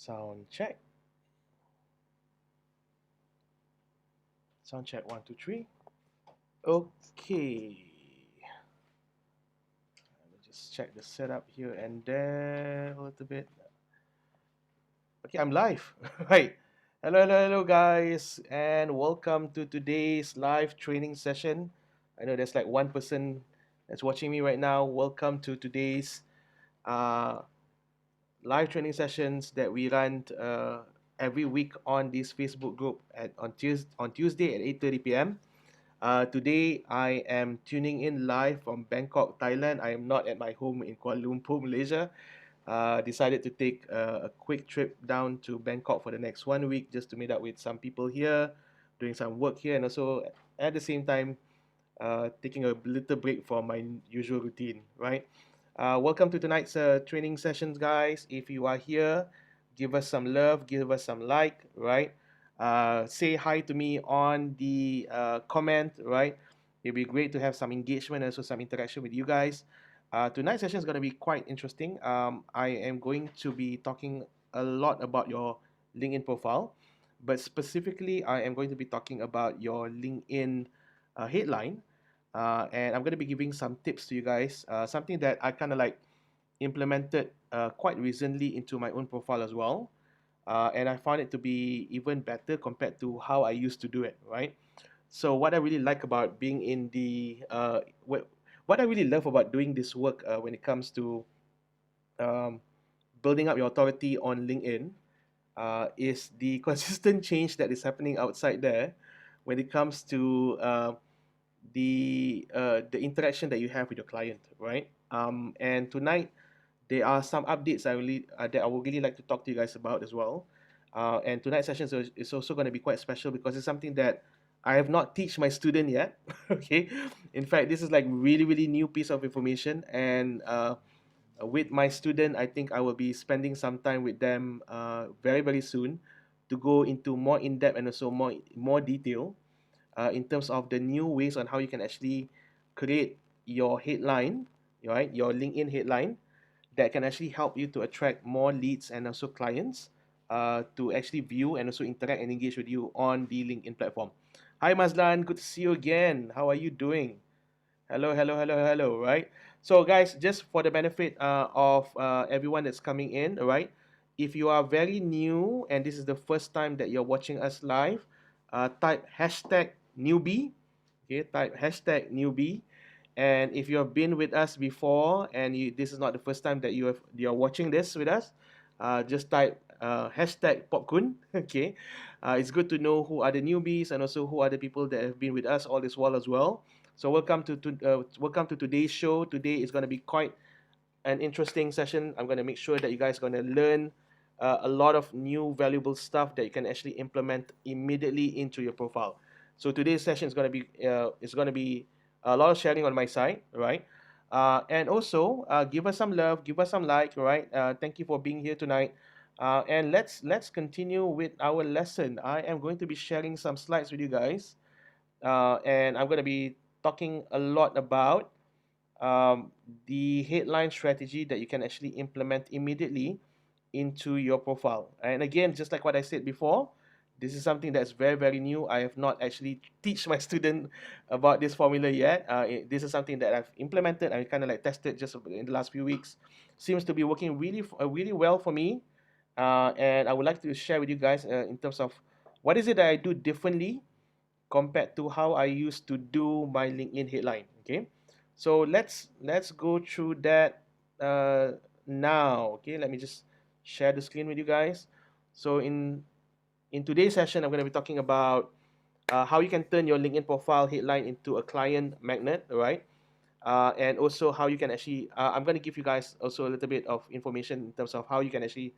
Sound check. Sound check. One, two, three. Okay. Let me just check the setup here and there a little bit. Okay, I'm live. Right. Hello, hello, hello, guys, and welcome to today's live training session. I know there's like one person that's watching me right now. Welcome to today's uh, live training sessions that we run every week on this Facebook group on Tuesday at 8:30 p.m. Today I am tuning in live from Bangkok, Thailand. I am not at my home in Kuala Lumpur, Malaysia. Decided to take a quick trip down to Bangkok for the next 1 week just to meet up with some people here, doing some work here, and also at the same time taking a little break from my usual routine, right? Welcome to tonight's training sessions, guys. If you are here, give us some love, give us some like, right? Say hi to me on the comment, right? It'd be great to have some engagement and also some interaction with you guys. Tonight's session is going to be quite interesting. I am going to be talking a lot about your LinkedIn profile, but specifically, I am going to be talking about your LinkedIn headline. And I'm going to be giving some tips to you guys, something that I kind of like implemented quite recently into my own profile as well. And I found it to be even better compared to how I used to do it, right? So what I really like about being in the what I really love about doing this work when it comes to um, building up your authority on LinkedIn is the consistent change that is happening outside there when it comes to the interaction that you have with your client, right? And tonight there are some updates that I would really like to talk to you guys about as well. And tonight's session is also going to be quite special because it's something that I have not teach my student yet. Okay, in fact, this is like really new piece of information, and with my student, I think I will be spending some time with them very soon to go into more in depth and also more detail in terms of the new ways on how you can actually create your headline, right? Your LinkedIn headline that can actually help you to attract more leads and also clients to actually view and also interact and engage with you on the LinkedIn platform. Hi Mazlan, good to see you again. How are you doing? Hello, hello, hello, hello, right? So, guys, just for the benefit of everyone that's coming in, right? If you are very new and this is the first time that you're watching us live, type hashtag newbie. Okay, type hashtag newbie. And if you have been with us before and this is not the first time that you're watching this with us, just type hashtag popcorn. Okay, it's good to know who are the newbies and also who are the people that have been with us all this while as well. So welcome to today's show. Today is going to be quite an interesting session. I'm going to make sure that you guys are going to learn a lot of new valuable stuff that you can actually implement immediately into your profile. So today's session is going to be a lot of sharing on my side, right? And also give us some love, give us some like, right? Thank you for being here tonight. And let's continue with our lesson. I am going to be sharing some slides with you guys, and I'm going to be talking a lot about the headline strategy that you can actually implement immediately into your profile. And again, just like what I said before, this is something that's very new. I have not actually teach my student about this formula yet. This is something that I've implemented. I kind of like tested just in the last few weeks. Seems to be working really well for me. And I would like to share with you guys in terms of what is it that I do differently compared to how I used to do my LinkedIn headline. Okay, so let's go through that now. Okay, let me just share the screen with you guys. So in today's session, I'm going to be talking about how you can turn your LinkedIn profile headline into a client magnet, right? And also how you can actually, I'm going to give you guys also a little bit of information in terms of how you can actually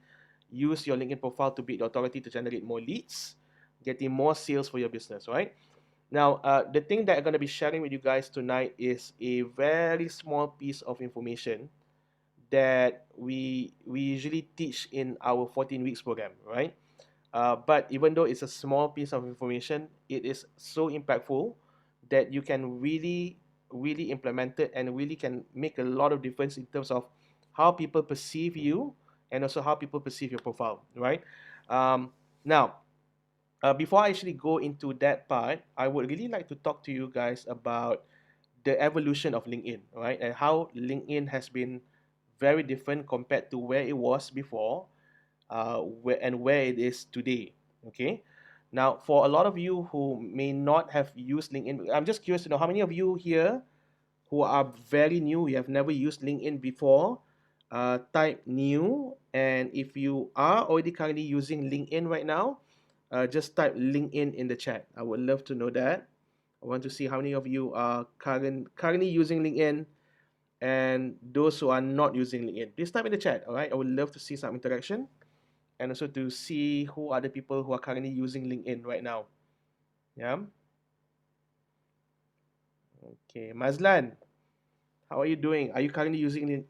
use your LinkedIn profile to build authority to generate more leads, getting more sales for your business, right? Now, the thing that I'm going to be sharing with you guys tonight is a very small piece of information that we usually teach in our 14 weeks program, right? But even though it's a small piece of information, it is so impactful that you can really implement it and really can make a lot of difference in terms of how people perceive you and also how people perceive your profile, right? Um, Now, before I actually go into that part, I would really like to talk to you guys about the evolution of LinkedIn, right? And how LinkedIn has been very different compared to where it was before, where it is today. Okay. Now, for a lot of you who may not have used LinkedIn, I'm just curious to know how many of you here who are very new, you have never used LinkedIn before, type new. And if you are already currently using LinkedIn right now, just type LinkedIn in the chat. I would love to know that. I want to see how many of you are currently using LinkedIn, and those who are not using LinkedIn. Please type in the chat, all right? I would love to see some interaction, and also to see who are the people who are currently using LinkedIn right now. Yeah. Okay, Mazlan, how are you doing? Are you currently using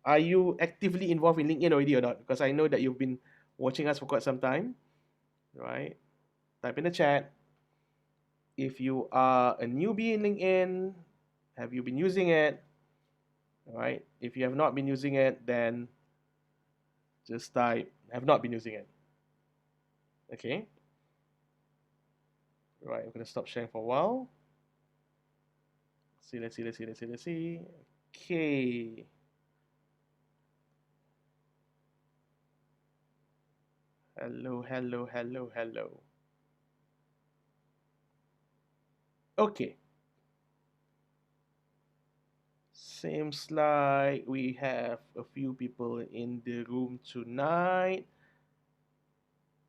Are you actively involved in LinkedIn already or not? Because I know that you've been watching us for quite some time, right? Type in the chat. If you are a newbie in LinkedIn, have you been using it? All right. If you have not been using it, then just type have not been using it. Okay. Right. I'm gonna stop sharing for a while. Let's see. Okay. Hello. Okay. Seems like we have a few people in the room tonight.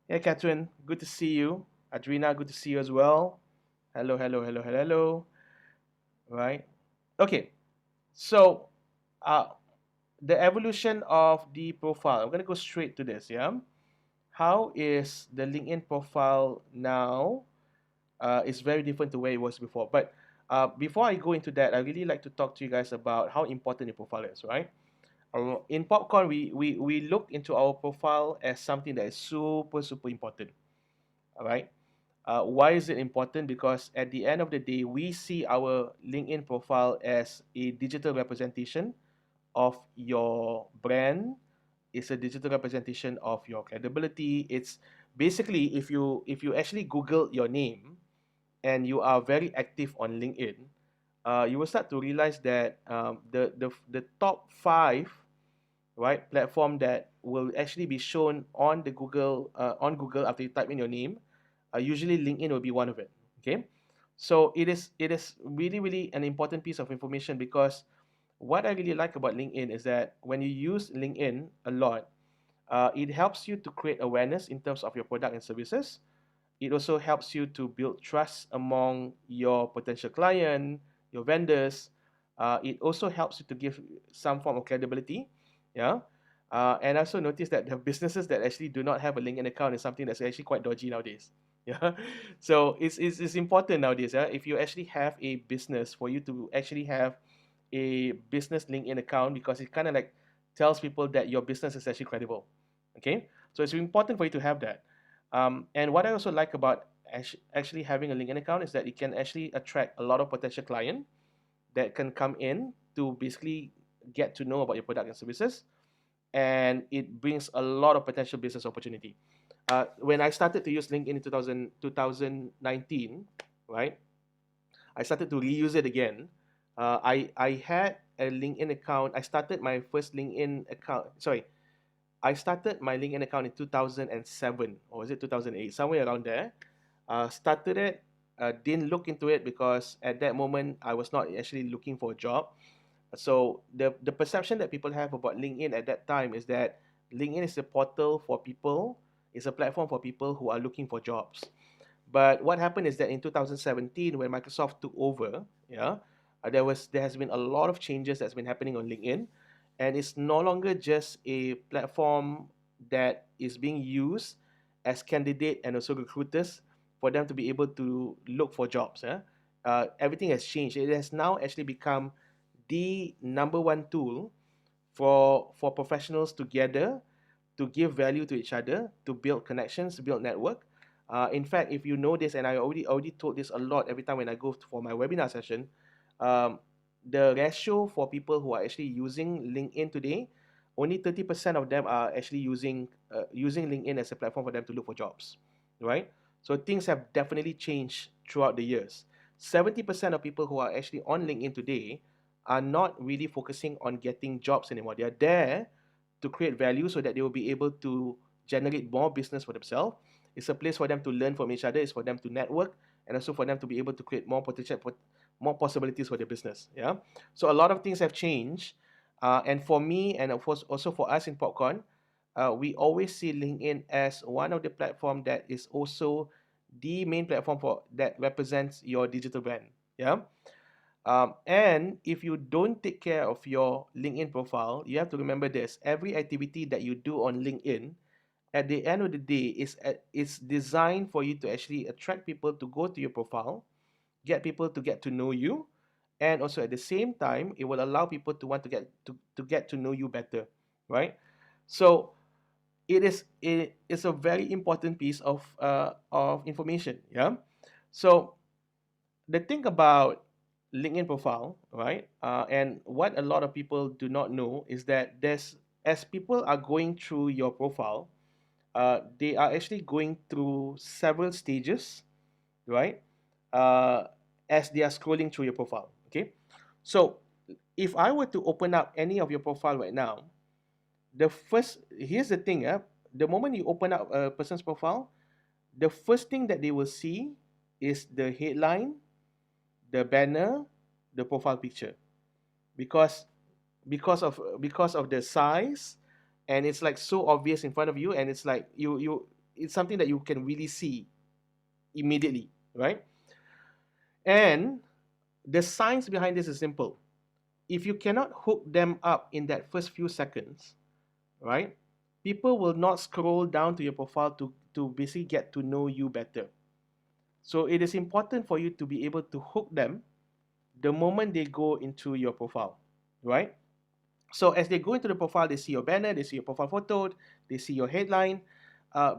Hey, Catherine, good to see you. Adrina, good to see you as well. Hello. Right. Okay. So, uh, the evolution of the profile. I'm gonna go straight to this. Yeah. How is the LinkedIn profile now? Is very different to where it was before. But before I go into that, I really like to talk to you guys about how important your profile is. Right. In Popcorn, we look into our profile as something that is super important. All right. Why is it important? Because at the end of the day, we see our LinkedIn profile as a digital representation of your brand. It's a digital representation of your credibility. It's basically if you actually Google your name and you are very active on LinkedIn, you will start to realize that the top five, right, platform that will actually be shown on the Google after you type in your name, usually LinkedIn will be one of it. Okay, so it is really an important piece of information, because what I really like about LinkedIn is that when you use LinkedIn a lot, it helps you to create awareness in terms of your product and services. It also helps you to build trust among your potential client, your vendors. It also helps you to give some form of credibility. Yeah. And I also noticed that the businesses that actually do not have a LinkedIn account is something that's actually quite dodgy nowadays. Yeah. So it's important nowadays. Yeah? If you actually have a business, for you to actually have a business LinkedIn account, because it kind of like tells people that your business is actually credible. Okay. So it's important for you to have that. And what I also like about actually having a LinkedIn account is that it can actually attract a lot of potential client that can come in to basically get to know about your product and services, and it brings a lot of potential business opportunity. When I started to use LinkedIn in 2019, right, I started to reuse it again. I had a LinkedIn account. I started my first LinkedIn account. Sorry, I started my LinkedIn account in 2007, or was it 2008, somewhere around there. Started it, didn't look into it because at that moment I was not actually looking for a job. So the perception that people have about LinkedIn at that time is that LinkedIn is a portal for people, it's a platform for people who are looking for jobs. But what happened is that in 2017, when Microsoft took over, yeah, there has been a lot of changes that's been happening on LinkedIn, and it's no longer just a platform that is being used as candidate and also recruiters for them to be able to look for jobs. Everything has changed. It has now actually become the number one tool for professionals to gather, to give value to each other, to build connections, to build network. In fact, if you know this, and I already told this a lot every time when I go for my webinar session, um, the ratio for people who are actually using LinkedIn today only 30% of them are actually using LinkedIn as a platform for them to look for jobs, right? So things have definitely changed throughout the years. 70% of people who are actually on LinkedIn today are not really focusing on getting jobs anymore. They are there to create value so that they will be able to generate more business for themselves. It's a place for them to learn from each other. It's for them to network, and also for them to be able to create more potential, more possibilities for their business. Yeah. So a lot of things have changed, and for me, and of course also for us in Popcorn, we always see LinkedIn as one of the platform that is also the main platform for that represents your digital brand. Yeah. And if you don't take care of your LinkedIn profile, you have to remember this: every activity that you do on LinkedIn, at the end of the day, is designed for you to actually attract people to go to your profile, get people to get to know you, and also at the same time, it will allow people to want to get to know you better, right? So it is a very important piece of information. Yeah. So the thing about LinkedIn profile, right? And what a lot of people do not know is that as people are going through your profile, they are actually going through several stages, right? Uh, as they are scrolling through your profile. Okay. So if I were to open up any of your profile right now, here's the thing, the moment you open up a person's profile, the first thing that they will see is the headline, the banner, the profile picture, because because of the size, and it's like so obvious in front of you, and it's like it's something that you can really see immediately, right? And the science behind this is simple. If you cannot hook them up in that first few seconds, right, people will not scroll down to your profile to basically get to know you better. So it is important for you to be able to hook them the moment they go into your profile, right? So as they go into the profile, they see your banner, they see your profile photo, they see your headline.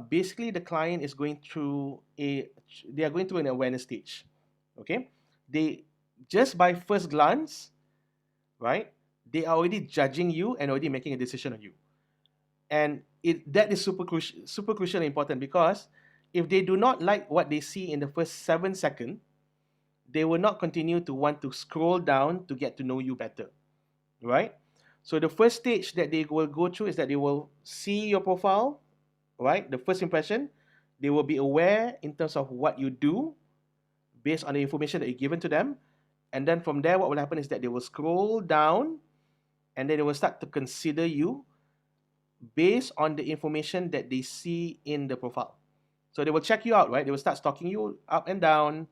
Basically, the client is going through they are going through an awareness stage. Okay, they just by first glance, right? They are already judging you and already making a decision on you, and that is super crucial and important, because if they do not like what they see in the first 7 seconds, they will not continue to want to scroll down to get to know you better, right? So the first stage that they will go through is that they will see your profile, right? The first impression, they will be aware in terms of what you do based on the information that you've given to them. And then from there, what will happen is that they will scroll down, and then they will start to consider you based on the information that they see in the profile. So they will check you out, right? They will start stalking you up and down,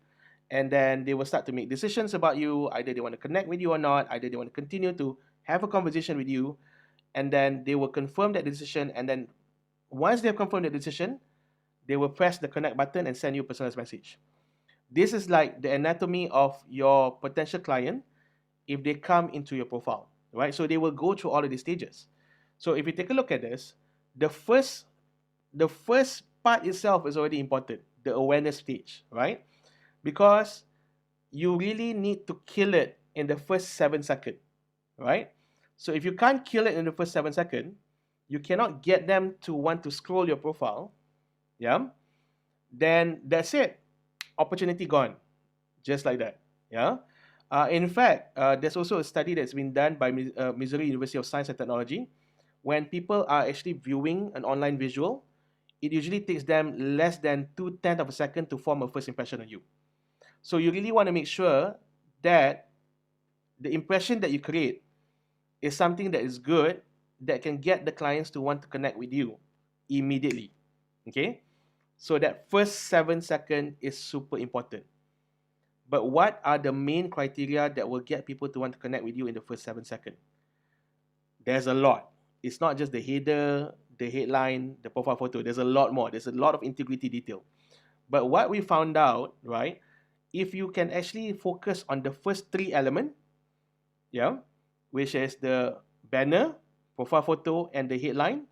and then they will start to make decisions about you. Either they want to connect with you or not, either they want to continue to have a conversation with you, and then they will confirm that decision. And then once they have confirmed the decision, they will press the connect button and send you a personalized message. This is like the anatomy of your potential client if they come into your profile, right? So they will go through all of these stages. So if you take a look at this, the first the first part itself is already important, the awareness stage, right? Because you really need to kill it in the first 7 seconds, right? So if you can't kill it in the first 7 seconds, you cannot get them to want to scroll your profile, yeah, then that's it. Opportunity gone, just like that, yeah. In fact, there's also a study that's been done by Missouri University of Science and Technology. When people are actually viewing an online visual, it usually takes them less than 2/10 of a second to form a first impression on you. So you really want to make sure that the impression that you create is something that is good, that can get the clients to want to connect with you immediately. Okay? So that first 7 seconds is super important. But what are the main criteria that will get people to want to connect with you in the first 7 seconds? There's a lot. It's not just the header, the headline, the profile photo. There's a lot more. There's a lot of integrity detail. But what we found out, right, if you can actually focus on the first three elements, yeah, which is the banner, profile photo, and the headline,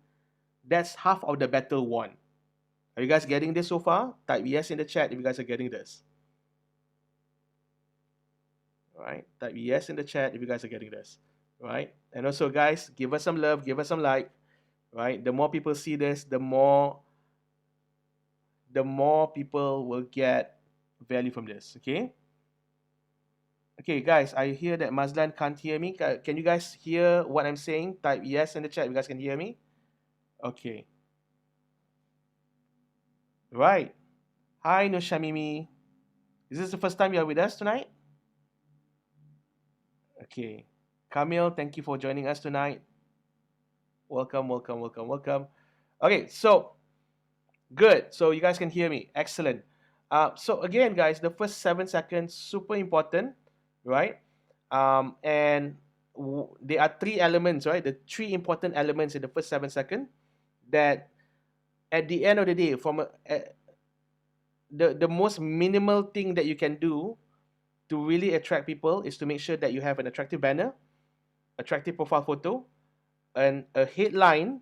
that's half of the battle won. Are you guys getting this so far? Type yes in the chat if you guys are getting this. All right, type yes in the chat if you guys are getting this. right? And also, guys, give us some love, give us some like, right? The more people see this, the more people will get value from this. Okay. Okay, guys, I hear that Mazlan can't hear me. Can you guys hear what I'm saying? Type yes in the chat if you guys can hear me. Okay. Right. Hi, Nushamimi. Is this the first time you're with us tonight? Okay. Kamil, thank you for joining us tonight. Welcome, welcome, welcome, welcome. Okay, so good. So you guys can hear me. Excellent. So again, guys, the first 7 seconds super important, right? And there are three elements, right? The three important elements in the first 7 seconds that, at the end of the day, the most minimal thing that you can do to really attract people is to make sure that you have an attractive banner, attractive profile photo, and a headline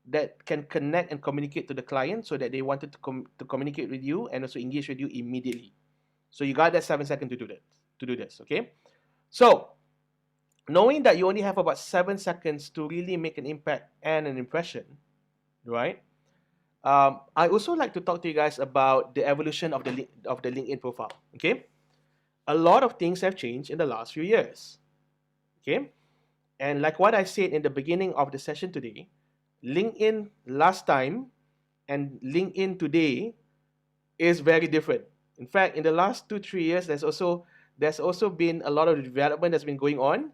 that can connect and communicate to the client so that they wanted to communicate with you and also engage with you immediately. So you got that 7 seconds to do that, to do this, okay? So knowing that you only have about 7 seconds to really make an impact and an impression, right? I also like to talk to you guys about the evolution of the LinkedIn profile. Okay, a lot of things have changed in the last few years. Okay, and like what I said in the beginning of the session today, LinkedIn last time and LinkedIn today is very different. In fact, in the last 2-3 years, there's also been a lot of development that's been going on,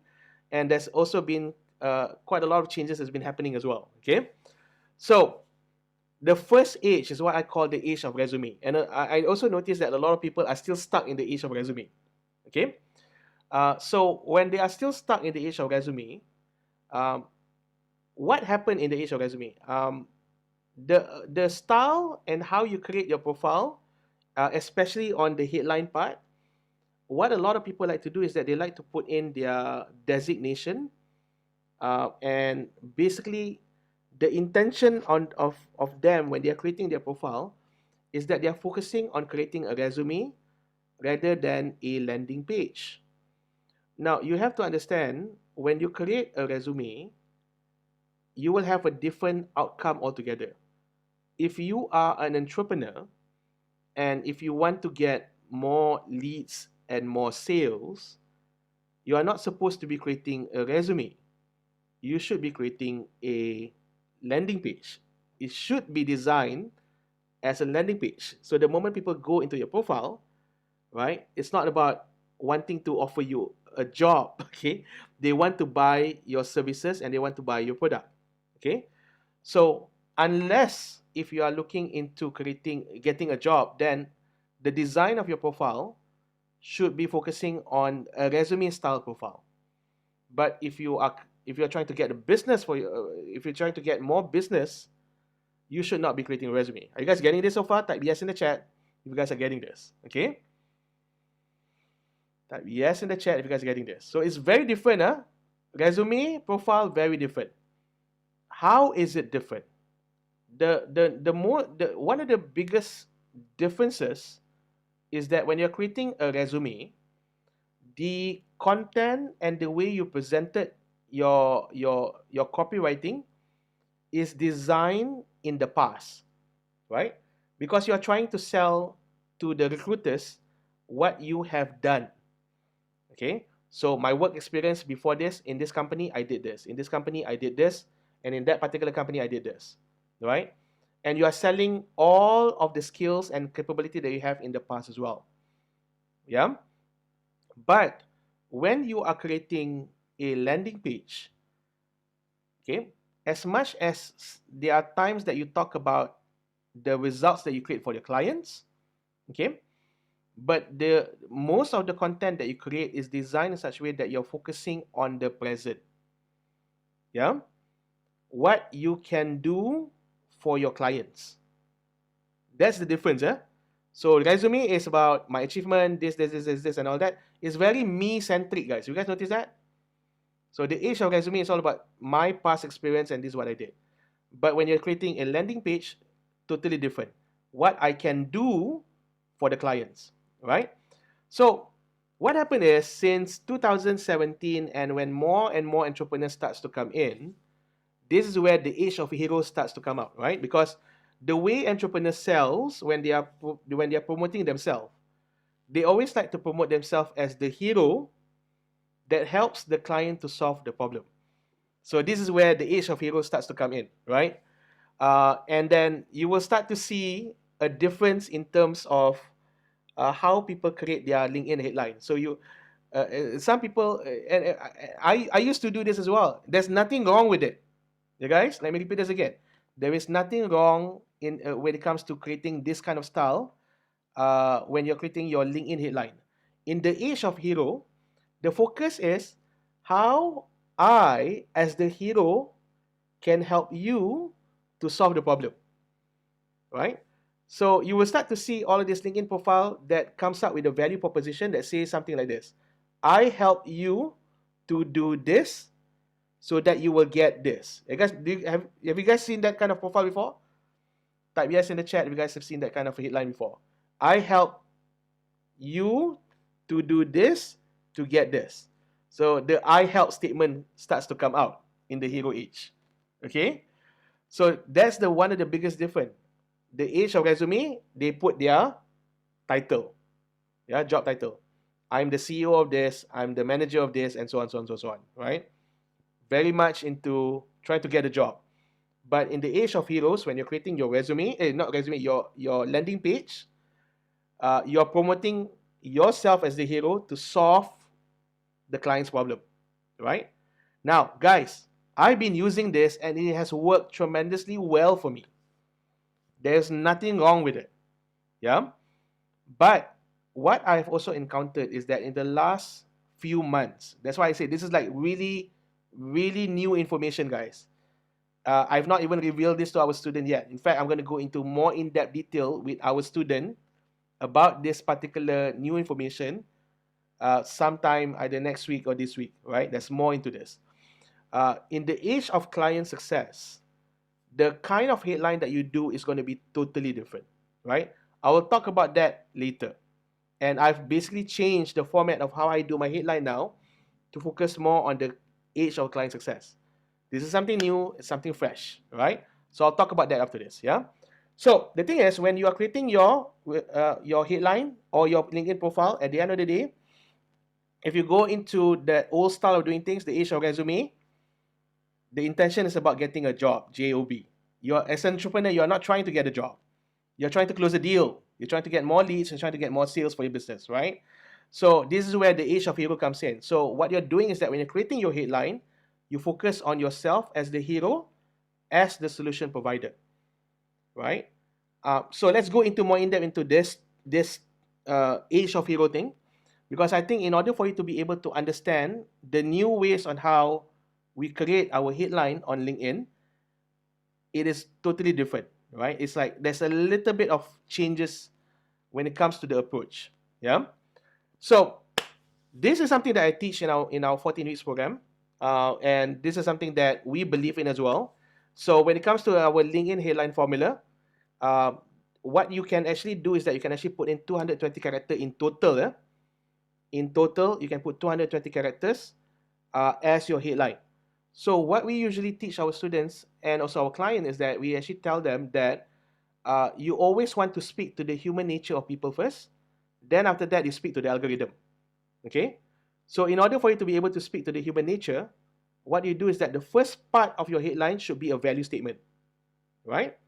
and there's also been quite a lot of changes that's been happening as well. Okay, so the first age is what I call the age of resume, and I also noticed that a lot of people are still stuck in the age of resume. Okay, so when they are still stuck in the age of resume, um, what happened in the age of resume? The style and how you create your profile, especially on the headline part, what a lot of people like to do is that they like to put in their designation, and basically the intention of them when they are creating their profile is that they are focusing on creating a resume rather than a landing page. Now, you have to understand, when you create a resume, you will have a different outcome altogether. If you are an entrepreneur and if you want to get more leads and more sales, you are not supposed to be creating a resume. You should be creating a landing page. It should be designed as a landing page. So the moment people go into your profile, right, it's not about wanting to offer you a job, okay? They want to buy your services and they want to buy your product, okay? So unless if you are looking into getting a job, then the design of your profile should be focusing on a resume style profile. But if you're trying to get a business if you're trying to get more business, you should not be creating a resume. Are you guys getting this so far? Type yes in the chat if you guys are getting this. Okay? Type yes in the chat if you guys are getting this. So it's very different, huh? Resume profile, very different. How is it different? One of the biggest differences is that when you're creating a resume, the content and the way you presented your copywriting is designed in the past, right? Because you're trying to sell to the recruiters what you have done. Okay, so my work experience before this, in this company I did this, in this company I did this, and in that particular company I did this, right? And you are selling all of the skills and capability that you have in the past as well. Yeah, but when you are creating a landing page, okay, as much as there are times that you talk about the results that you create for your clients, okay, but the most of the content that you create is designed in such a way that you're focusing on the present. Yeah, what you can do for your clients. That's the difference. So resume is about my achievement, this, and all that. It's very me-centric, guys. You guys notice that? So the age of resume is all about my past experience and this is what I did. But when you're creating a landing page, totally different. What I can do for the clients, right? So what happened is, since 2017, and when more and more entrepreneurs starts to come in, this is where the age of heroes starts to come out, right? Because the way entrepreneurs sells when they are promoting themselves, they always like to promote themselves as the hero that helps the client to solve the problem. So this is where the age of heroes starts to come in, right? And then you will start to see a difference in terms of how people create their LinkedIn headline. So some people, and I used to do this as well. There's nothing wrong with it. You guys, let me repeat this again. There is nothing wrong in when it comes to creating this kind of style when you're creating your LinkedIn headline. In the age of hero, the focus is how I, as the hero, can help you to solve the problem, right? So you will start to see all of this LinkedIn profile that comes up with a value proposition that says something like this: I help you to do this so that you will get this. You guys, have you guys seen that kind of profile before? Type yes in the chat if you guys have seen that kind of headline before. I help you to do this to get this. So the I help statement starts to come out in the hero age. Okay? So that's the one of the biggest difference. The age of resume, they put their title. Yeah, job title. I'm the CEO of this, I'm the manager of this, and so on, so on, so on, right? Very much into trying to get a job. But in the age of heroes, when you're creating your resume, not resume, your landing page, you're promoting yourself as the hero to solve the client's problem, right? Now, guys, I've been using this and it has worked tremendously well for me. There's nothing wrong with it, yeah? But what I've also encountered is that in the last few months, that's why I say this is like really, really new information, guys. I've not even revealed this to our student yet. In fact, I'm going to go into more in-depth detail with our student about this particular new information sometime either next week or this week, right? There's more into this. In the age of client success, the kind of headline that you do is going to be totally different, right? I will talk about that later. And I've basically changed the format of how I do my headline now to focus more on the age of client success. This is something new, it's something fresh, right? So I'll talk about that after this, yeah? So the thing is, when you are creating your headline or your LinkedIn profile, at the end of the day, if you go into the old style of doing things, the age of resume, the intention is about getting a job, J-O-B. You're, as an entrepreneur, you're not trying to get a job. You're trying to close a deal. You're trying to get more leads and trying to get more sales for your business, right? So this is where the age of hero comes in. So what you're doing is that when you're creating your headline, you focus on yourself as the hero, as the solution provider, right? So let's go into more in depth into this age of hero thing, because I think in order for you to be able to understand the new ways on how we create our headline on LinkedIn, it is totally different, right? It's like there's a little bit of changes when it comes to the approach. Yeah. So this is something that I teach in our 14 weeks program, and this is something that we believe in as well. So when it comes to our LinkedIn headline formula, uh, what you can actually do is that you can actually put in 220 characters in total. In total, you can put 220 characters as your headline. So what we usually teach our students and also our client is that we actually tell them that you always want to speak to the human nature of people first. Then after that, you speak to the algorithm. Okay? So in order for you to be able to speak to the human nature, what you do is that the first part of your headline should be a value statement, right?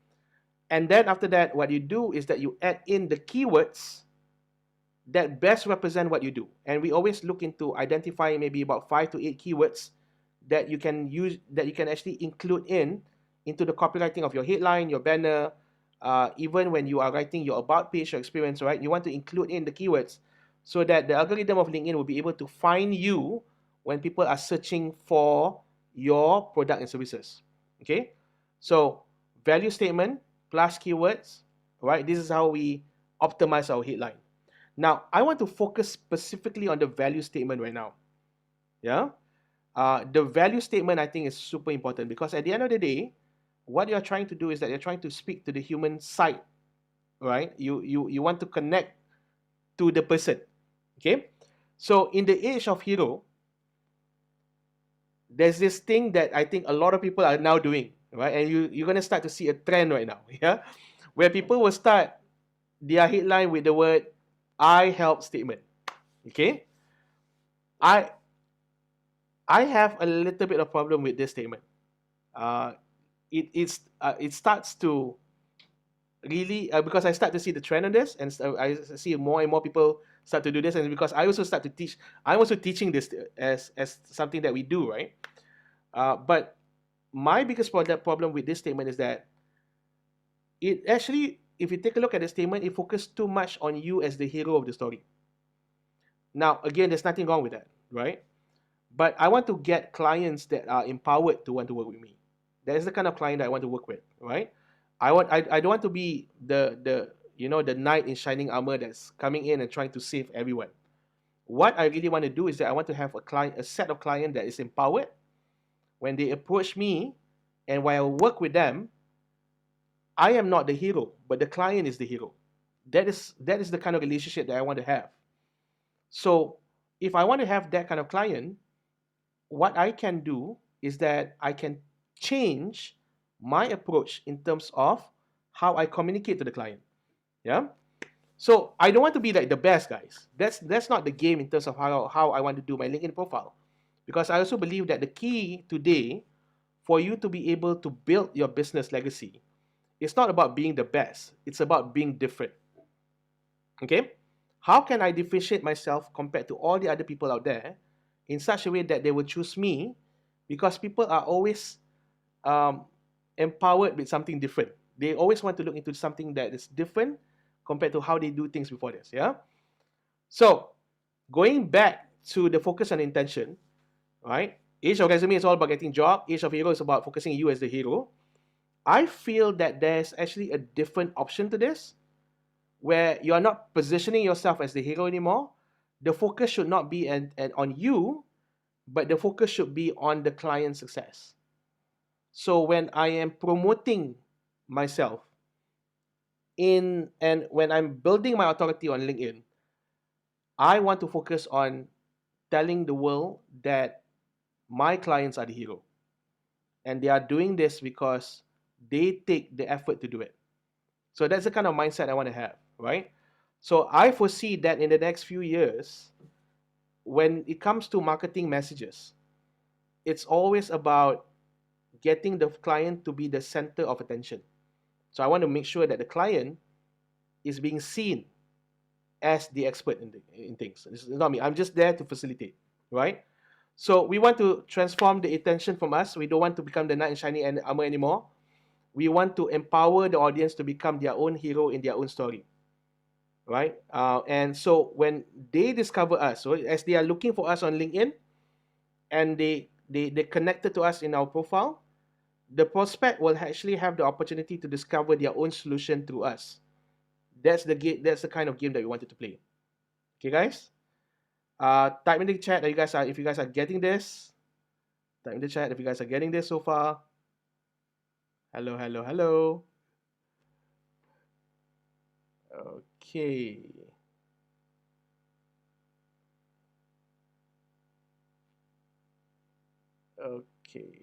And then after that, what you do is that you add in the keywords that best represent what you do. And we always look into identifying maybe about 5 to 8 keywords that you can use, that you can actually include into the copywriting of your headline, your banner, even when you are writing your about page, your experience, right? You want to include in the keywords so that the algorithm of LinkedIn will be able to find you when people are searching for your product and services. Okay? So value statement plus keywords, right? This is how we optimize our headline. Now, I want to focus specifically on the value statement right now. Yeah? The value statement, I think, is super important because at the end of the day, what you're trying to do is that you're trying to speak to the human side, right? You want to connect to the person, okay? So in the age of hero, there's this thing that I think a lot of people are now doing, right? And you're gonna start to see a trend right now, yeah, where people will start their headline with the word "I help" statement. Okay, I I have a little bit of problem with this statement. Uh, it starts to really because I start to see the trend on this, and I see more and more people start to do this, and because I also start to teach, I'm also teaching this as something that we do, right? But my biggest problem with this statement is that it actually, if you take a look at the statement, it focuses too much on you as the hero of the story. Now, again, there's nothing wrong with that, right? But I want to get clients that are empowered to want to work with me. That is the kind of client that I want to work with, right? I don't want to be the knight in shining armor that's coming in and trying to save everyone. What I really want to do is that I want to have a set of client that is empowered. When they approach me and while I work with them, I am not the hero, but the client is the hero. That is the kind of relationship that I want to have. So if I want to have that kind of client, what I can do is that I can change my approach in terms of how I communicate to the client. Yeah. So I don't want to be like the best guys. That's not the game in terms of how I want to do my LinkedIn profile. Because I also believe that the key today for you to be able to build your business legacy, it's not about being the best. It's about being different. Okay? How can I differentiate myself compared to all the other people out there in such a way that they will choose me? Because people are always um, empowered with something different. They always want to look into something that is different compared to how they do things before this. Yeah. So going back to the focus on intention, right? Age of resume is all about getting job. Age of hero is about focusing you as the hero. I feel that there's actually a different option to this, where you are not positioning yourself as the hero anymore. The focus should not be on you, but the focus should be on the client's success. So when I am promoting myself and when I'm building my authority on LinkedIn, I want to focus on telling the world that my clients are the hero. And they are doing this because they take the effort to do it. So that's the kind of mindset I want to have, right? So I foresee that in the next few years, when it comes to marketing messages, it's always about getting the client to be the center of attention. So I want to make sure that the client is being seen as the expert in things. This is not me. I'm just there to facilitate, right? So we want to transform the attention from us. We don't want to become the knight in shining armor anymore. We want to empower the audience to become their own hero in their own story, right? And so when they discover us, so as they are looking for us on LinkedIn and they connected to us in our profile, the prospect will actually have the opportunity to discover their own solution through us. That's the game. That's the kind of game that we wanted to play. Okay, guys. Type in the chat that if you guys are getting this. Type in the chat if you guys are getting this so far. Hello, hello, hello. Okay. Okay.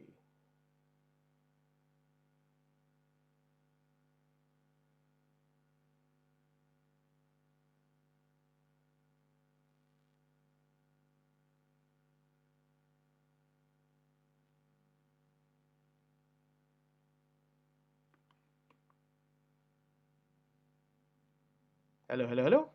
Hello, hello, hello.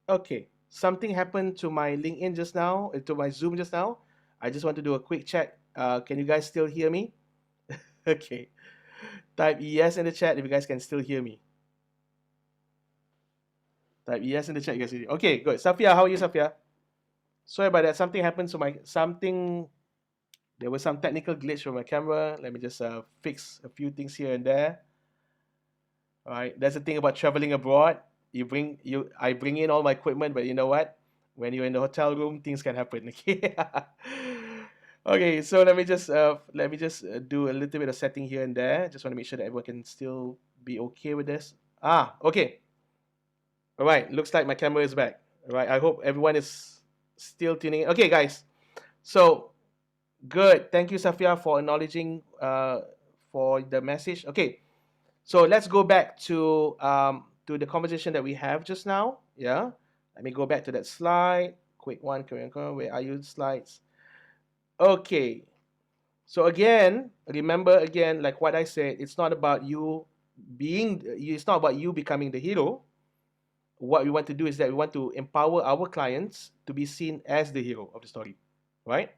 Okay. Something happened to my LinkedIn just now, to my Zoom just now. I just want to do a quick check. Can you guys still hear me? Okay. Type yes in the chat if you guys can still hear me. Type yes in the chat, you guys. Okay, good. Safia, how are you, Safia? Sorry about that. Something happened to my something. There was some technical glitch with my camera. Let me just fix a few things here and there. All right. That's the thing about traveling abroad. I bring in all my equipment, but you know what? When you're in the hotel room, things can happen. Okay. Okay. So let me just do a little bit of setting here and there. Just want to make sure that everyone can still be okay with this. Okay. All right, looks like my camera is back. All right, I hope everyone is still tuning in. Okay, guys. So good. Thank you, Safia, for acknowledging for the message. Okay, so let's go back to the conversation that we have just now. Yeah, let me go back to that slide. Quick one, Korean. Where are you? Slides. Okay. So again, remember again, like what I said, it's not about you being. It's not about you becoming the hero. What we want to do is that we want to empower our clients to be seen as the hero of the story, right?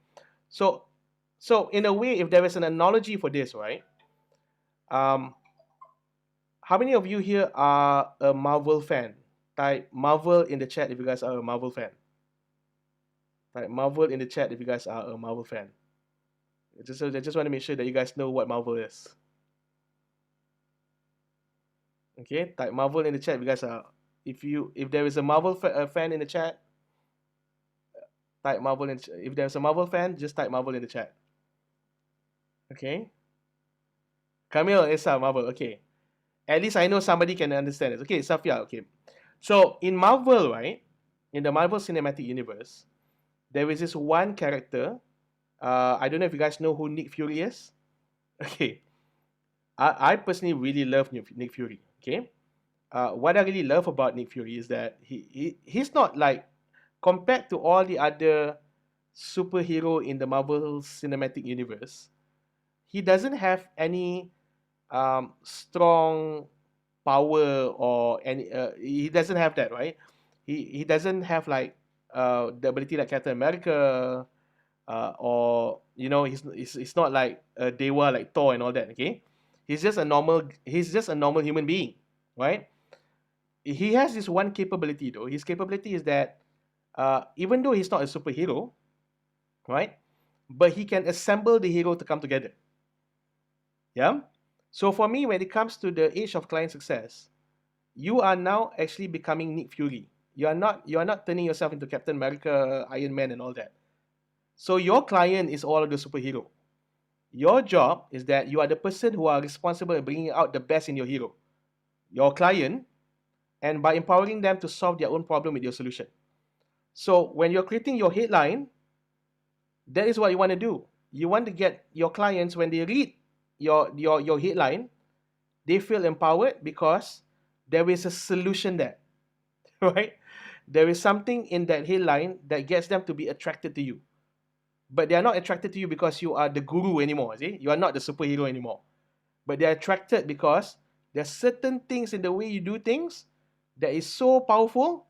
So, so in a way, if there is an analogy for this, right? Um, how many of you here are a Marvel fan? Type Marvel in the chat if you guys are a Marvel fan. Type Marvel in the chat if you guys are a Marvel fan. I just want to make sure that you guys know what Marvel is. Okay, type Marvel in the chat if you guys are. If there is a Marvel fan in the chat, type Marvel in. If there's a Marvel fan, just type Marvel in the chat. Okay. Camille is a Marvel. Okay. At least I know somebody can understand it. Okay, Safia. Okay. So in Marvel, right? In the Marvel Cinematic Universe, there is this one character. I don't know if you guys know who Nick Fury is. Okay. I personally really love Nick Fury. Okay. What I really love about Nick Fury is that he's not like, compared to all the other superhero in the Marvel Cinematic Universe, he doesn't have any strong power or any. He doesn't have that, right? He doesn't have like the ability like Captain America, or he's not like Dewa like Thor and all that. Okay, he's just a normal human being, right? He has this one capability though. His capability is that even though he's not a superhero, right? But he can assemble the hero to come together. Yeah. So for me, when it comes to the age of client success, you are now actually becoming Nick Fury. You are not turning yourself into Captain America, Iron Man, and all that. So your client is all of the superhero. Your job is that you are the person who are responsible in bringing out the best in your hero, your client, and by empowering them to solve their own problem with your solution. So when you're creating your headline, that is what you want to do. You want to get your clients, when they read your headline, they feel empowered because there is a solution there, right? There is something in that headline that gets them to be attracted to you. But they are not attracted to you because you are the guru anymore. See, you are not the superhero anymore. But they are attracted because there are certain things in the way you do things that is so powerful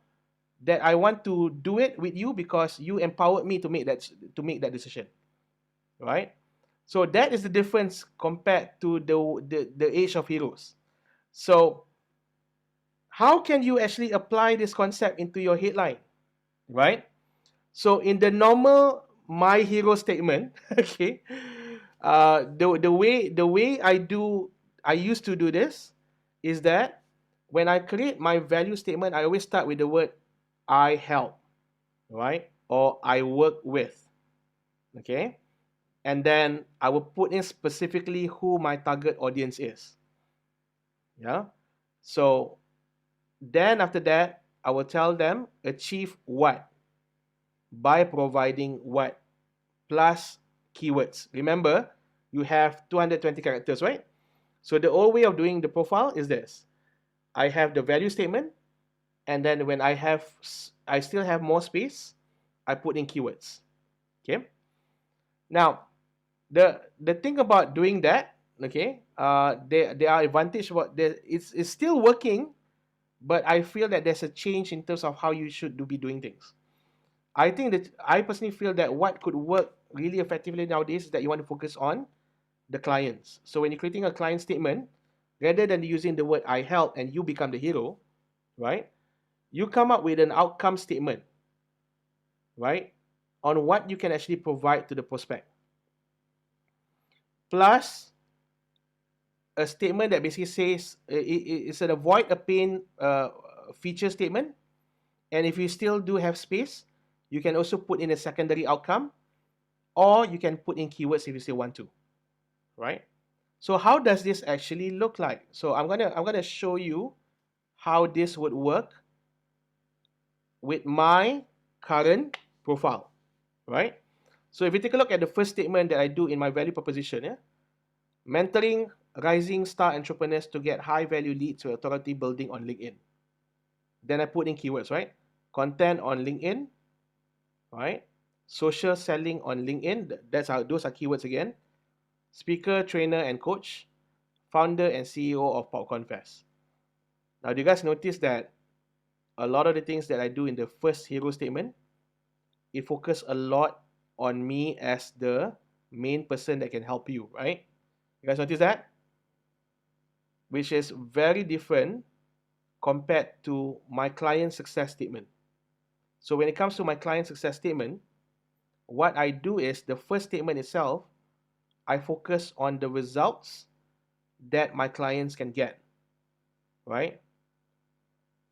that I want to do it with you because you empowered me to make that decision, right? So that is the difference compared to the age of heroes. So how can you actually apply this concept into your headline, right? So in the normal my hero statement, okay, the way I used to do this is that when I create my value statement, I always start with the word I help, right? Or I work with, okay? And then I will put in specifically who my target audience is. Yeah. So then after that, I will tell them achieve what by providing what plus keywords. Remember, you have 220 characters, right? So the old way of doing the profile is this. I have the value statement, and then when I still have more space, I put in keywords. Okay. Now, the thing about doing that, okay, there are advantages. It's still working, but I feel that there's a change in terms of how you should be doing things. I personally feel that what could work really effectively nowadays is that you want to focus on the clients. So when you're creating a client statement, rather than using the word I help and you become the hero, right? You come up with an outcome statement, right? On what you can actually provide to the prospect. Plus a statement that basically says it's an avoid a pain feature statement. And if you still do have space, you can also put in a secondary outcome, or you can put in keywords if you still want to, right? So how does this actually look like? So I'm gonna show you how this would work with my current profile, right? So if you take a look at the first statement that I do in my value proposition, yeah, mentoring rising star entrepreneurs to get high value leads with authority building on LinkedIn. Then I put in keywords, right? Content on LinkedIn, right? Social selling on LinkedIn. That's how those are keywords again. Speaker, trainer, and coach. Founder and CEO of POPCONfest. Now, do you guys notice that a lot of the things that I do in the first hero statement, it focuses a lot on me as the main person that can help you, right? You guys notice that? Which is very different compared to my client success statement. So when it comes to my client success statement, what I do is the first statement itself, I focus on the results that my clients can get, right?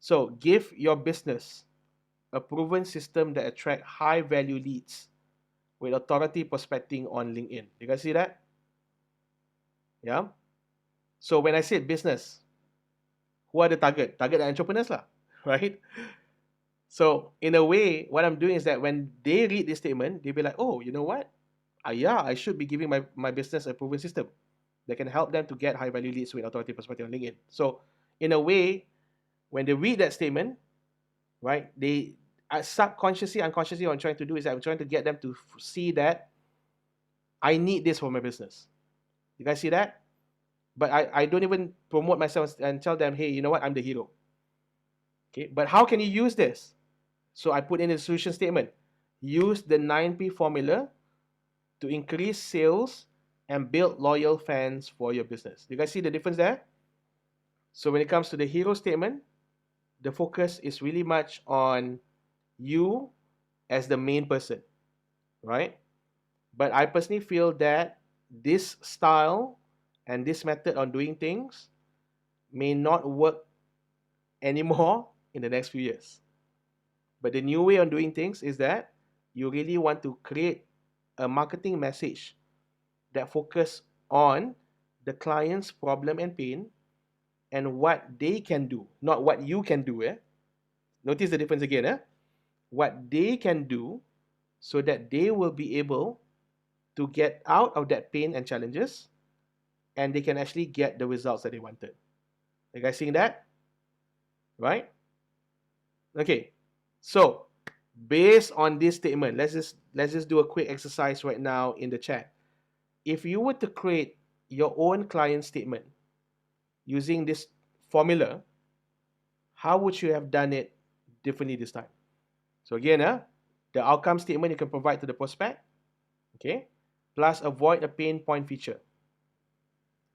So give your business a proven system that attract high value leads with authority prospecting on LinkedIn. You guys see that? Yeah. So when I said business, who are the target? Target the entrepreneurs lah, right? So in a way, what I'm doing is that when they read this statement, they'll be like, oh, you know what? Yeah, I should be giving my business a proven system that can help them to get high value leads with authority prospecting on LinkedIn. So in a way, when they read that statement, right, they subconsciously, unconsciously, what I'm trying to do is I'm trying to get them to see that I need this for my business. You guys see that? But I don't even promote myself and tell them, hey, you know what, I'm the hero. Okay, but how can you use this? So I put in the solution statement. Use the 9P formula to increase sales and build loyal fans for your business. You guys see the difference there? So when it comes to the hero statement, the focus is really much on you as the main person, right? But I personally feel that this style and this method on doing things may not work anymore in the next few years. But the new way on doing things is that you really want to create a marketing message that focus on the client's problem and pain and what they can do, not what you can do. Notice the difference again. What they can do so that they will be able to get out of that pain and challenges and they can actually get the results that they wanted. You guys seeing that? Right? Okay. So based on this statement, let's just do a quick exercise right now in the chat. If you were to create your own client statement using this formula, how would you have done it differently this time? So again, the outcome statement you can provide to the prospect, okay, plus avoid a pain point feature.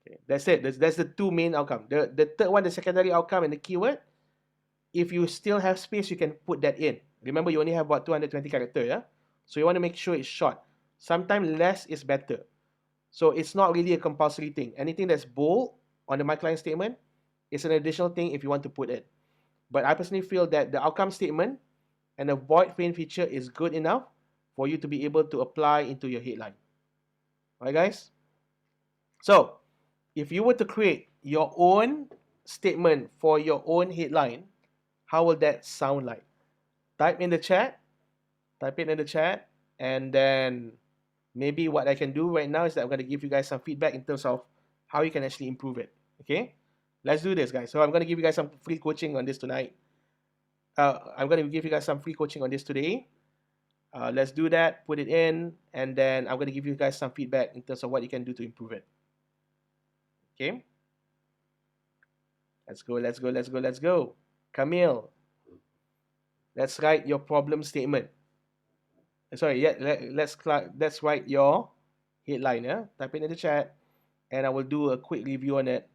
Okay, that's it. That's the two main outcome. The third one, the secondary outcome and the keyword, if you still have space, you can put that in. Remember, you only have about 220 characters, yeah? So you want to make sure it's short. Sometimes less is better. So it's not really a compulsory thing. Anything that's bold on the my client statement is an additional thing if you want to put it. But I personally feel that the outcome statement and the void pain feature is good enough for you to be able to apply into your headline. All right, guys? So if you were to create your own statement for your own headline, how will that sound like? Type in the chat, type it in the chat, and then maybe what I can do right now is that I'm going to give you guys some feedback in terms of how you can actually improve it. Okay? Let's do this, guys. So I'm going to give you guys some free coaching on this tonight. I'm going to give you guys some free coaching on this today. Let's do that, put it in, and then I'm going to give you guys some feedback in terms of what you can do to improve it. Okay? Let's go, let's go, let's go, let's go. Camille, let's write your problem statement. Sorry, yeah, let's write your headline. Yeah? Type it in the chat, and I will do a quick review on it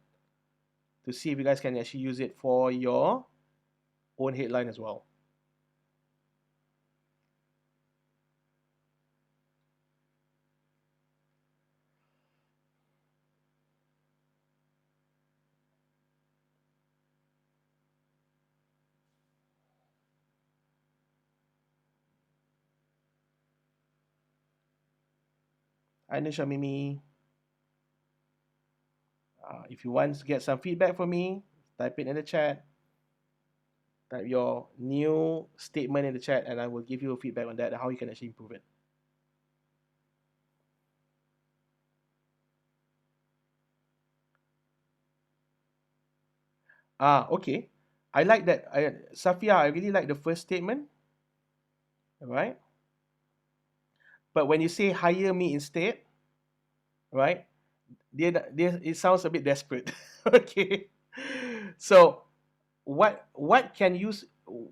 to see if you guys can actually use it for your own headline as well. Hi, Nisha Mimi. If you want to get some feedback from me, type it in the chat. Type your new statement in the chat, and I will give you a feedback on that and how you can actually improve it. Okay. I like that. Safia, I really like the first statement, right? But when you say hire me instead, right? It sounds a bit desperate. Okay. So what can you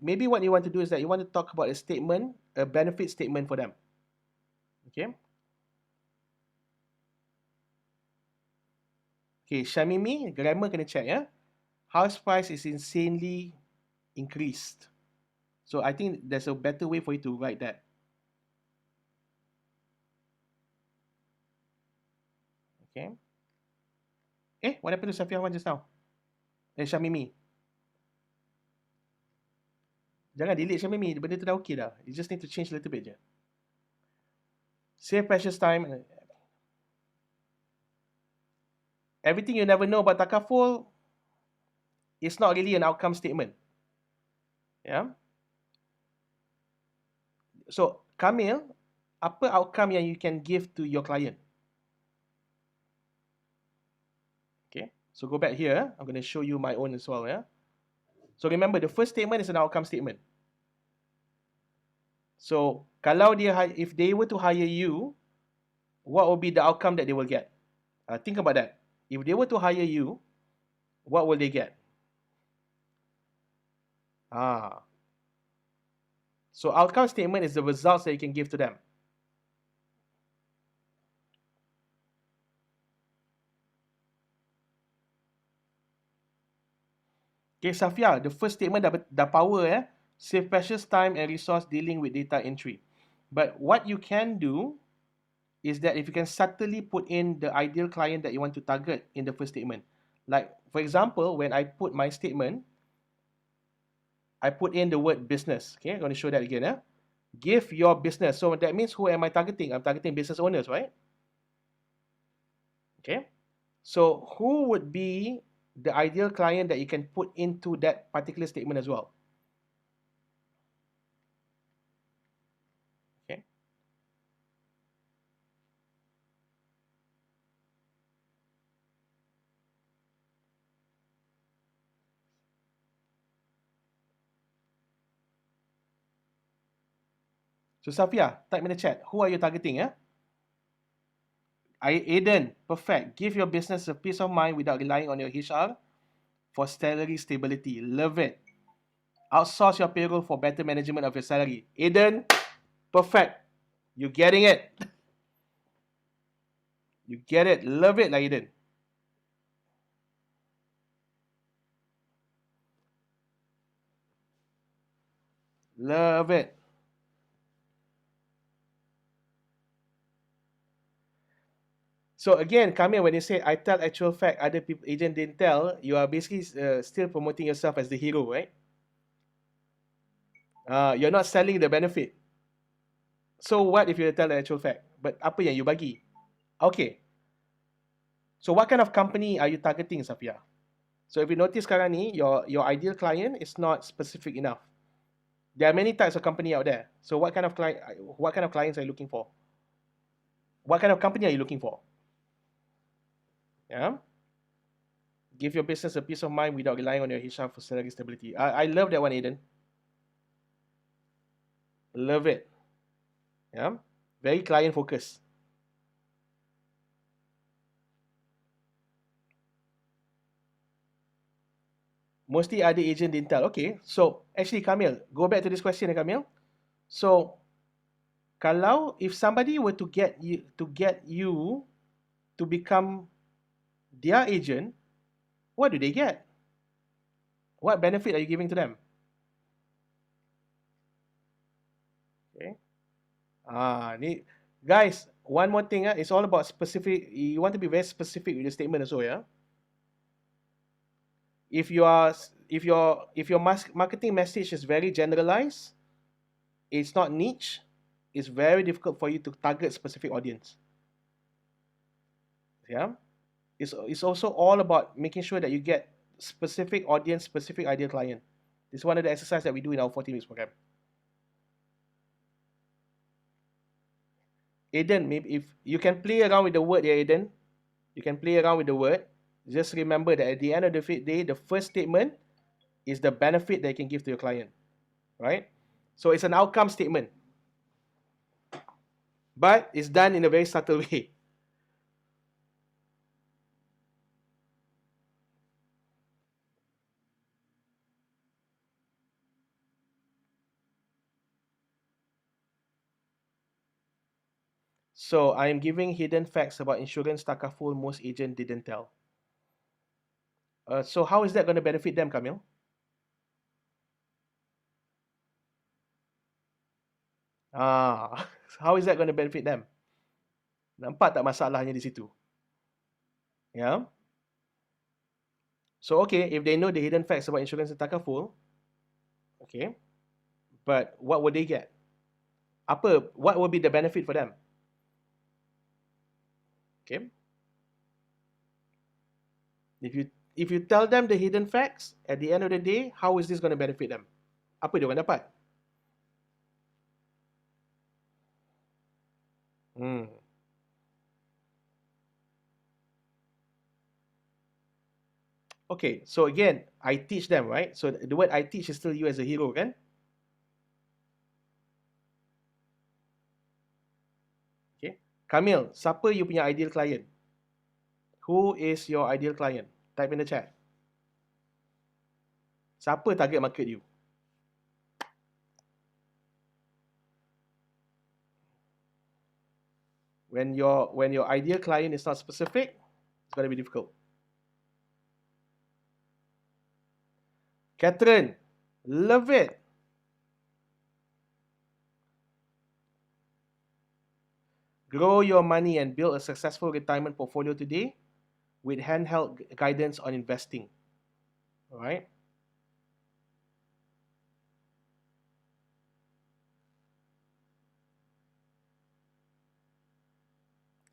maybe what you want to do is that you want to talk about a statement, a benefit statement for them. Okay. Okay, Shamimi, grammar kena check ya. House price is insanely increased. So I think there's a better way for you to write that. Okay. What happened to Safia one just now? Shamimi. Jangan delete Shamimi, benda tu dah okay dah. You just need to change a little bit je. Save precious time. Everything you never know about takaful is not really an outcome statement. Yeah. So, Kamil, apa outcome yang you can give to your client? Okay. So go back here. I'm going to show you my own as well. Yeah. So remember, the first statement is an outcome statement. So kalau if they were to hire you, what will be the outcome that they will get? Think about that. If they were to hire you, what will they get? So outcome statement is the results that you can give to them. Okay, Safia, the first statement dah power save precious time and resource dealing with data entry. But what you can do is that if you can subtly put in the ideal client that you want to target in the first statement. Like, for example, when I put my statement, I put in the word business. Okay, I'm going to show that again. Give your business. So that means who am I targeting? I'm targeting business owners, right? Okay. So who would be the ideal client that you can put into that particular statement as well? Okay. So Safia, type in the chat. Who are you targeting? Aiden, perfect. Give your business a peace of mind without relying on your HR for salary stability. Love it. Outsource your payroll for better management of your salary. Aiden, perfect. You're getting it. You get it. Love it, Aiden. Love it. So again, Kamil, when you say I tell actual fact, other people agent didn't tell, you are basically still promoting yourself as the hero, right? You're not selling the benefit. So what if you tell the actual fact? But apa yang you bagi? Okay. So what kind of company are you targeting, Safia? So if you notice sekarang ni, your ideal client is not specific enough. There are many types of company out there. So what kind of clients are you looking for? What kind of company are you looking for? Yeah. Give your business a peace of mind without relying on your HR for salary stability. I love that one, Aiden. Love it. Yeah. Very client focused. Mostly other agent didn't tell. Okay. So actually, Kamil, go back to this question, Kamil. So kalau if somebody were to get you to become their agent, what do they get? What benefit are you giving to them? Okay. Guys, one more thing. It's all about specific. You want to be very specific with the statement also, yeah. If your marketing message is very generalized, it's not niche, it's very difficult for you to target specific audience. Yeah. It's also all about making sure that you get specific audience, specific ideal client. This is one of the exercises that we do in our 14 weeks program. Aiden, maybe if you can play around with the word here, Aiden, you can play around with the word. Just remember that at the end of the day, the first statement is the benefit that you can give to your client, right? So it's an outcome statement, but it's done in a very subtle way. So I'm giving hidden facts about insurance takaful most agent didn't tell. So how is that going to benefit them, Kamil? How is that going to benefit them? Nampak tak masalahnya di situ? Yeah. So okay, if they know the hidden facts about insurance and takaful, okay, but what would they get? What will be the benefit for them? Okay. If you tell them the hidden facts, at the end of the day, how is this going to benefit them? Apa dia orang dapat? Okay, so again, I teach them, right? So the word I teach is still you as a hero, kan? Okay. Kamil, siapa you punya ideal client? Who is your ideal client? Type in the chat. Siapa target market you? When your ideal client is not specific, it's going to be difficult. Catherine, love it. Grow your money and build a successful retirement portfolio today with handheld guidance on investing. All right.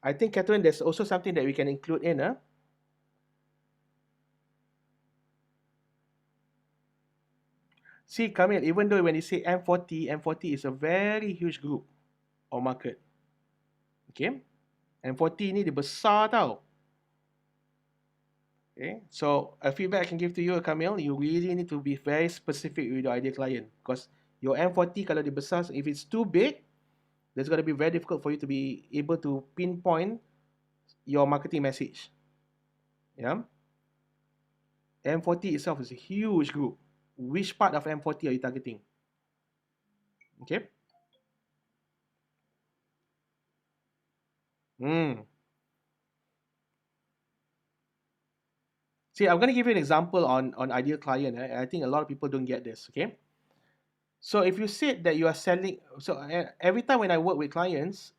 I think, Catherine, there's also something that we can include in. See, Kamil, even though when you say M40 is a very huge group or market. Okay. M40 ni dia besar tau. Okay. So, a feedback I can give to you, Kamil, you really need to be very specific with your ideal client. Because your M40, kalau dia besar, if it's too big, it's going to be very difficult for you to be able to pinpoint your marketing message. Yeah. M40 itself is a huge group. Which part of M40 are you targeting? Okay. See, I'm going to give you an example on ideal client. I think a lot of people don't get this. Okay. So if you said that you are selling, so every time when I work with clients,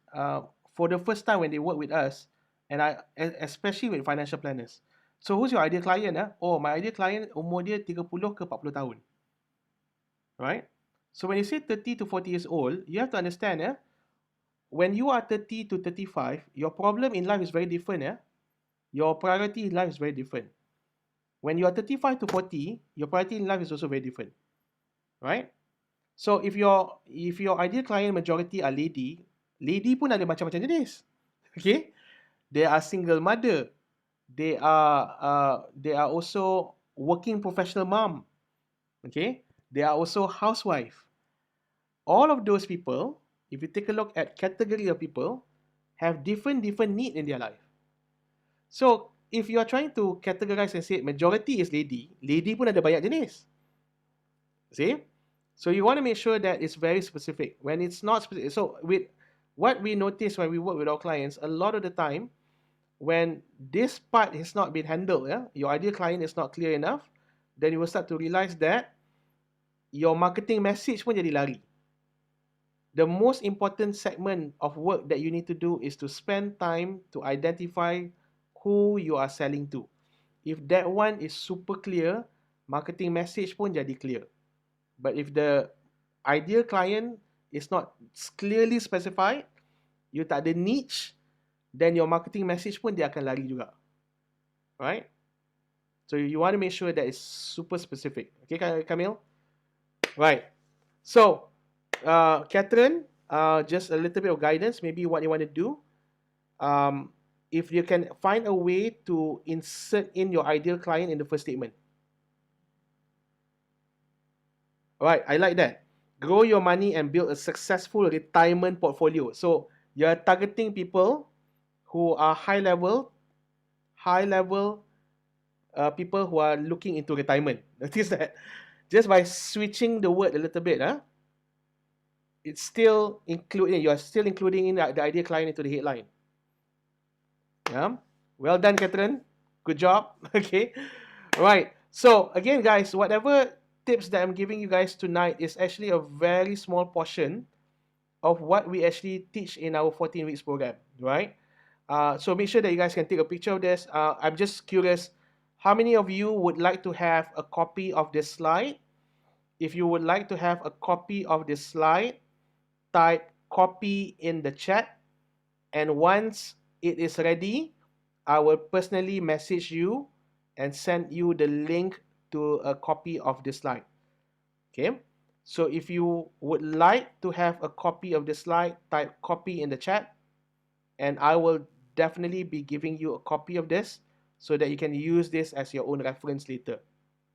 for the first time when they work with us, and especially with financial planners. So who's your ideal client? Oh, my ideal client umur dia 30 ke 40 tahun. Right? So when you say 30 to 40 years old, you have to understand, when you are 30 to 35, your problem in life is very different. Your priority in life is very different. When you are 35 to 40, your priority in life is also very different. Right? So if your ideal client majority are lady pun ada macam-macam jenis. Okay? They are single mother. They are also working professional mom. Okay? They are also housewife. All of those people, if you take a look at category of people, have different need in their life. So if you are trying to categorize and say majority is lady pun ada banyak jenis. See? So you want to make sure that it's very specific. When it's not specific, so with what we notice when we work with our clients, a lot of the time, when this part has not been handled, your ideal client is not clear enough, then you will start to realize that your marketing message pun jadi lari. The most important segment of work that you need to do is to spend time to identify who you are selling to. If that one is super clear, marketing message pun jadi clear. But if the ideal client is not clearly specified, you tak ada niche, then your marketing message pun dia akan lari juga. Right? So you want to make sure that it's super specific. Okay, Kamil? Right. So, Catherine, just a little bit of guidance, maybe what you want to do. Um, if you can find a way to insert in your ideal client in the first statement. All right, I like that. Grow your money and build a successful retirement portfolio. So you're targeting people who are high level people who are looking into retirement. Notice that just by switching the word a little bit, it's still including, you are still including in the ideal client into the headline. Yeah. Well done, Catherine. Good job. Okay. All right. So again, guys, whatever tips that I'm giving you guys tonight is actually a very small portion of what we actually teach in our 14 weeks program, right? So make sure that you guys can take a picture of this. I'm just curious, how many of you would like to have a copy of this slide? If you would like to have a copy of this slide, type copy in the chat. And once it is ready, I will personally message you and send you the link to a copy of the slide. Okay. So if you would like to have a copy of the slide, type copy in the chat, and I will definitely be giving you a copy of this so that you can use this as your own reference later.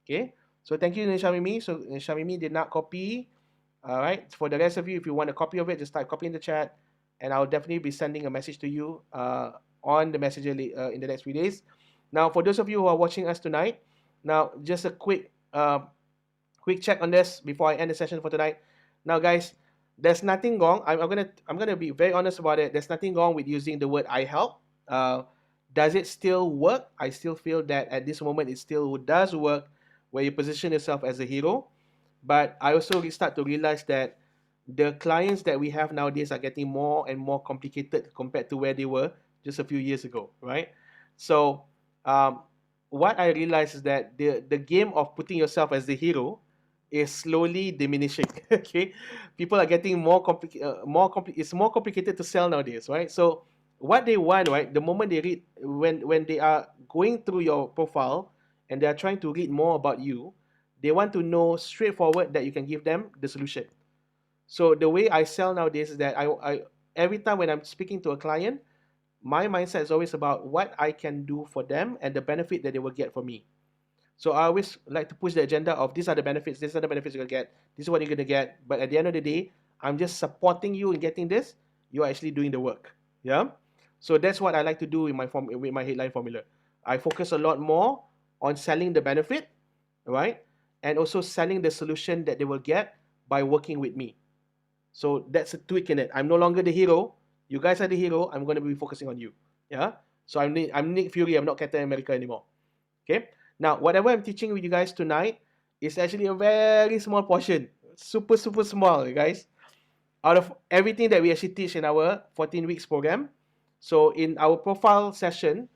Okay. So thank you, Shamimi. So Shamimi did not copy. All right. For the rest of you, if you want a copy of it, just type copy in the chat, and I'll definitely be sending a message to you on the messenger in the next few days. Now, for those of you who are watching us tonight, now just a quick check on this before I end the session for tonight. Now, guys, there's nothing wrong. I'm gonna be very honest about it. There's nothing wrong with using the word "I help." Does it still work? I still feel that at this moment it still does work, where you position yourself as a hero. But I also start to realize that the clients that we have nowadays are getting more and more complicated compared to where they were just a few years ago, right? So, what I realized is that the game of putting yourself as the hero is slowly diminishing. Okay, people are getting it's more complicated to sell nowadays, right? So, what they want, right? The moment they read, when they are going through your profile and they are trying to read more about you, they want to know straightforward that you can give them the solution. So the way I sell nowadays is that I every time when I'm speaking to a client, my mindset is always about what I can do for them and the benefit that they will get from me. So I always like to push the agenda of these are the benefits, these are the benefits you're gonna get, this is what you're gonna get. But at the end of the day, I'm just supporting you in getting this. You're actually doing the work. Yeah. So that's what I like to do in with my headline formula. I focus a lot more on selling the benefit, right? And also selling the solution that they will get by working with me. So that's a tweak in it. I'm no longer the hero. You guys are the hero. I'm going to be focusing on you. Yeah. So I'm Nick Fury. I'm not Captain America anymore. Okay. Now, whatever I'm teaching with you guys tonight is actually a very small portion. Super, super small, guys. Out of everything that we actually teach in our 14 weeks program. So in our profile session,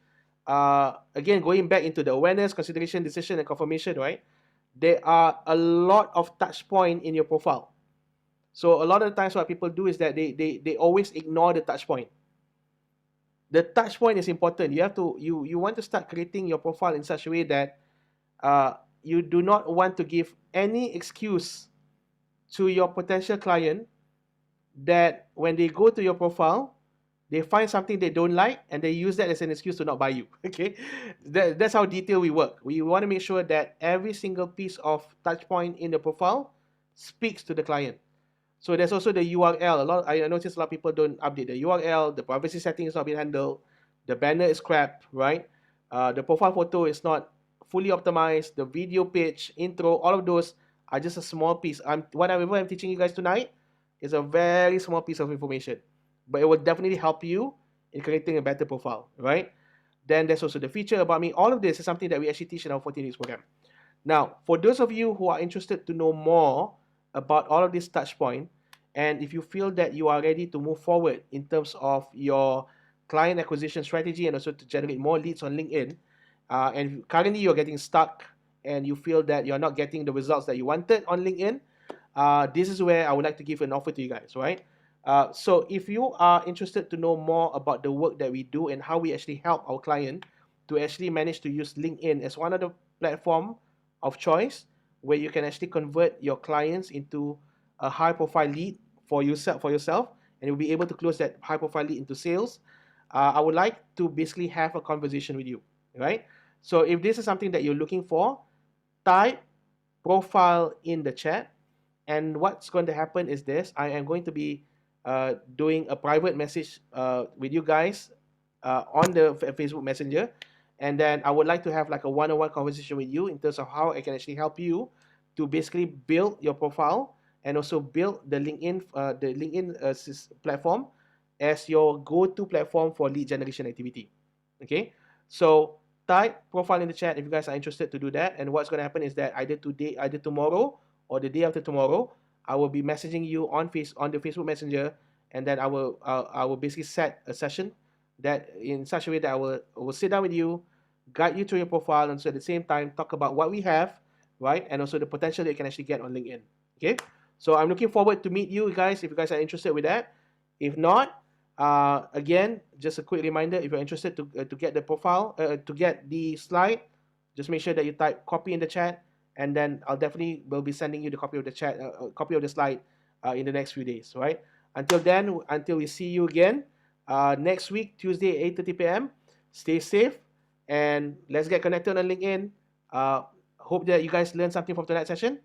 again, going back into the awareness, consideration, decision, and confirmation, right? There are a lot of touch point in your profile. So a lot of the times what people do is that they always ignore the touch point. The touch point is important. You want to start creating your profile in such a way that you do not want to give any excuse to your potential client that when they go to your profile, they find something they don't like and they use that as an excuse to not buy you. Okay, that's how detailed we work. We want to make sure that every single piece of touch point in the profile speaks to the client. So there's also the URL. I noticed a lot of people don't update the URL. The privacy setting is not being handled. The banner is crap, right? The profile photo is not fully optimized. The video page, intro, all of those are just a small piece. Whatever I'm teaching you guys tonight is a very small piece of information, but it will definitely help you in creating a better profile, right? Then there's also the feature about me. All of this is something that we actually teach in our 14 weeks program. Now, for those of you who are interested to know more about all of this touch point, and if you feel that you are ready to move forward in terms of your client acquisition strategy and also to generate more leads on LinkedIn, and currently you're getting stuck and you feel that you're not getting the results that you wanted on LinkedIn, this is where I would like to give an offer to you guys, right? So if you are interested to know more about the work that we do and how we actually help our client to actually manage to use LinkedIn as one of the platform of choice, where you can actually convert your clients into a high profile lead for yourself, and you'll be able to close that high profile lead into sales. I would like to basically have a conversation with you, right? So if this is something that you're looking for, type profile in the chat. And what's going to happen is this: I am going to be doing a private message with you guys on the Facebook Messenger. And then I would like to have like a one-on-one conversation with you in terms of how I can actually help you to basically build your profile and also build the LinkedIn platform as your go-to platform for lead generation activity. Okay, so type profile in the chat if you guys are interested to do that. And what's going to happen is that either today, either tomorrow, or the day after tomorrow, I will be messaging you on the Facebook Messenger, and then I will basically set a session that in such a way that I will sit down with you, guide you through your profile, and so at the same time talk about what we have, right, and also the potential that you can actually get on LinkedIn. Okay, so I'm looking forward to meet you guys if you guys are interested with that. If not, again, just a quick reminder: if you're interested to get the profile, to get the slide, just make sure that you type copy in the chat, and then I'll definitely will be sending you the copy of the chat, copy of the slide, in the next few days. Right? Until then, until we see you again next week, Tuesday, 8:30 p.m. Stay safe, and let's get connected on LinkedIn. Hope that you guys learned something from tonight's session.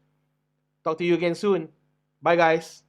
Talk to you again soon. Bye, guys.